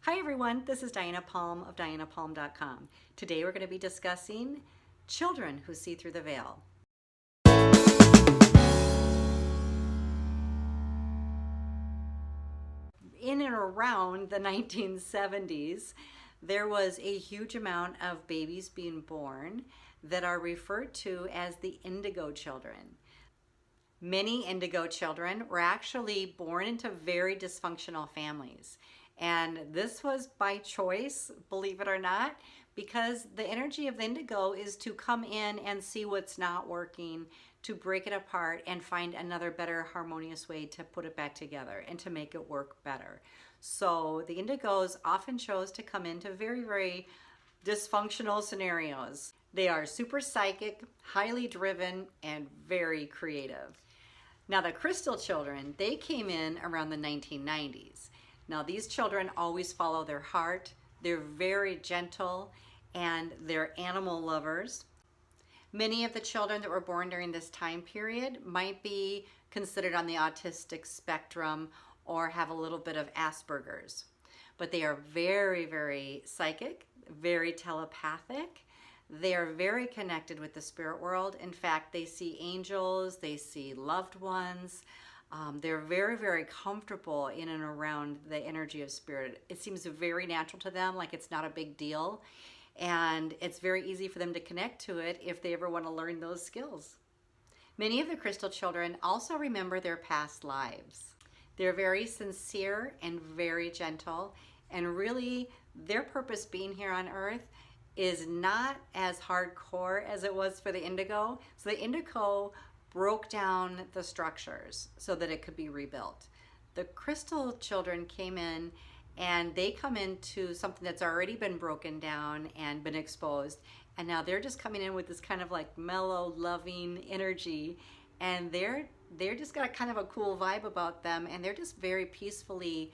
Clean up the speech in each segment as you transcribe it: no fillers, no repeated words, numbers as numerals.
Hi everyone, this is Diana Palm of DianaPalm.com. Today we're going to be discussing children who see through the veil. In and around the 1970s, there was a huge amount of babies being born that are referred to as the Indigo Children. Many Indigo children were actually born into very dysfunctional families. And this was by choice, believe it or not, because the energy of the indigo is to come in and see what's not working, to break it apart and find another better harmonious way to put it back together and to make it work better. So the indigos often chose to come into very, very dysfunctional scenarios. They are super psychic, highly driven, and very creative. Now the crystal children, they came in around the 1990s. Now these children always follow their heart. They're very gentle and they're animal lovers. Many of the children that were born during this time period might be considered on the autistic spectrum or have a little bit of Asperger's. But they are very, very psychic, very telepathic. They are very connected with the spirit world. In fact, they see angels, they see loved ones. They're very, very comfortable in and around the energy of spirit. It seems very natural to them, like it's not a big deal. And it's very easy for them to connect to it if they ever want to learn those skills. Many of the crystal children also remember their past lives. They're very sincere and very gentle. And really, their purpose being here on earth is not as hardcore as it was for the indigo. So the indigo broke down the structures so that it could be rebuilt. The crystal children came in and they come into something that's already been broken down and been exposed. And now they're just coming in with this kind of like mellow, loving energy. And they're just got a kind of a cool vibe about them. And they're just very peacefully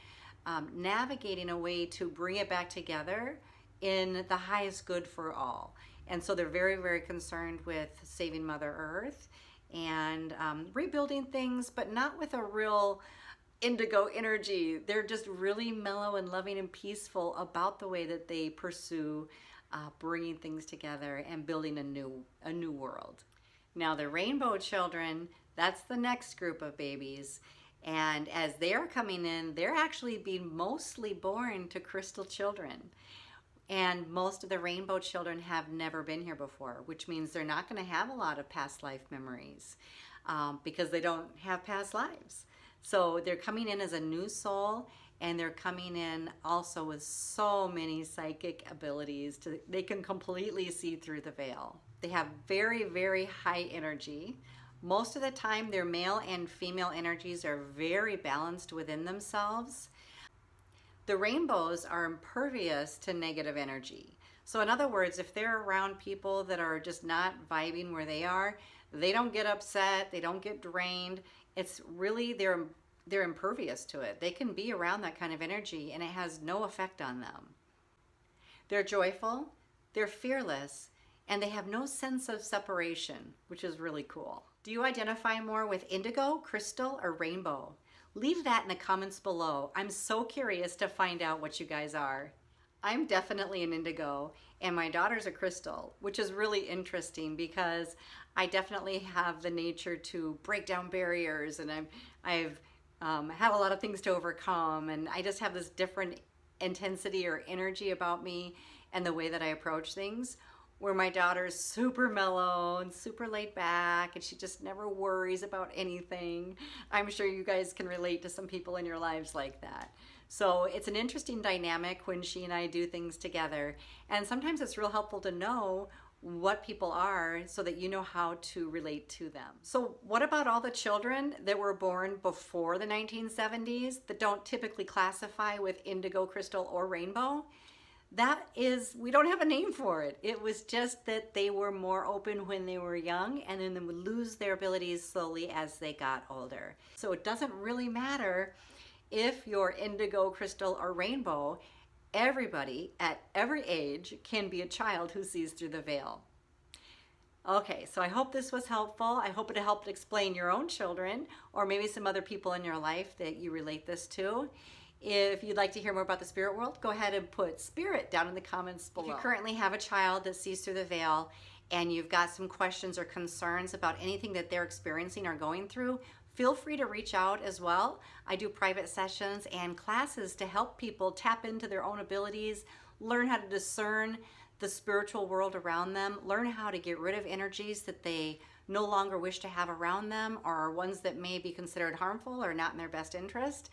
navigating a way to bring it back together in the highest good for all. And so they're very, very concerned with saving Mother Earth and rebuilding things, but not with a real indigo energy. They're just really mellow and loving and peaceful about the way that they pursue bringing things together and building a new world. Now the rainbow children, that's the next group of babies. And as they're coming in, they're actually being mostly born to crystal children. And most of the rainbow children have never been here before, which means they're not going to have a lot of past life memories because they don't have past lives. So they're coming in as a new soul, and they're coming in also with so many psychic abilities. They can completely see through the veil. They have very, very high energy. Most of the time, their male and female energies are very balanced within themselves. The rainbows are impervious to negative energy. So in other words, if they're around people that are just not vibing where they are, they don't get upset, they don't get drained. It's really, they're impervious to it. They can be around that kind of energy and it has no effect on them. They're joyful, they're fearless, and they have no sense of separation, which is really cool. Do you identify more with indigo, crystal, or rainbow? Leave that in the comments below. I'm so curious to find out what you guys are. I'm definitely an indigo and my daughter's a crystal, which is really interesting because I definitely have the nature to break down barriers, and I've had a lot of things to overcome, and I just have this different intensity or energy about me and the way that I approach things, where my daughter's super mellow and super laid back and she just never worries about anything. I'm sure you guys can relate to some people in your lives like that. So it's an interesting dynamic when she and I do things together. And sometimes it's real helpful to know what people are so that you know how to relate to them. So what about all the children that were born before the 1970s that don't typically classify with indigo, crystal, or rainbow? That is, we don't have a name for it. It was just that they were more open when they were young and then they would lose their abilities slowly as they got older. So it doesn't really matter if you're indigo, crystal, or rainbow. Everybody at every age can be a child who sees through the veil. Okay, so I hope this was helpful. I hope it helped explain your own children or maybe some other people in your life that you relate this to. If you'd like to hear more about the spirit world, go ahead and put spirit down in the comments below. If you currently have a child that sees through the veil and you've got some questions or concerns about anything that they're experiencing or going through, feel free to reach out as well. I do private sessions and classes to help people tap into their own abilities, learn how to discern the spiritual world around them, learn how to get rid of energies that they no longer wish to have around them or ones that may be considered harmful or not in their best interest.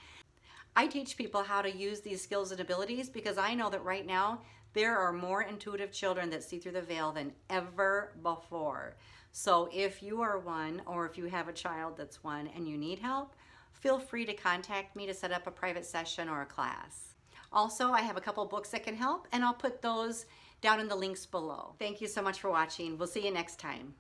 I teach people how to use these skills and abilities because I know that right now there are more intuitive children that see through the veil than ever before. So if you are one, or if you have a child that's one and you need help, feel free to contact me to set up a private session or a class. Also, I have a couple books that can help, and I'll put those down in the links below. Thank you so much for watching. We'll see you next time.